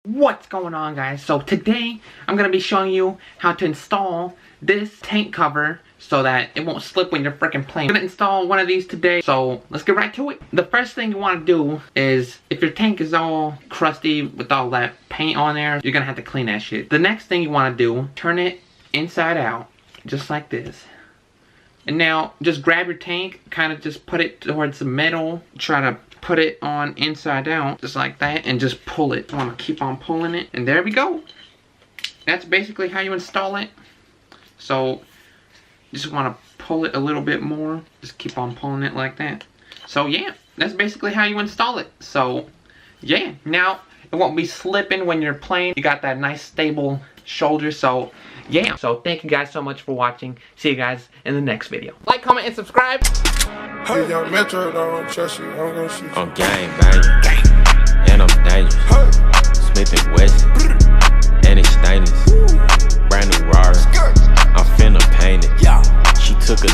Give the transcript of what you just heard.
What's going on, guys? So today I'm gonna be showing you how to install this tank cover so that it won't slip when you're freaking playing. I'm gonna install one of these today, so let's get right to it. The first thing you want to do is, if your tank is all crusty with all that paint on there, you're gonna have to clean that shit. The next thing you want to do, turn it inside out, just like this. And now just grab your tank, kind of just put it towards the middle, try to put it on inside out, just like that, and just pull it. I want to keep on pulling it, and there we go. That's basically how you install it. So just want to pull it a little bit more, just keep on pulling it like that. So yeah, that's basically how you install it. So yeah, now it won't be slipping when you're playing. You got that nice stable shoulder. So yeah, so thank you guys so much for watching. See you guys in the next video. Like, comment, and subscribe. Hey, young Metro, don't trust you. I'm gonna shoot you. I'm gang banging, and I'm dangerous. Hey. Smith & Wesson, and it's stainless. Brand new Rari, I'm finna paint it. She took a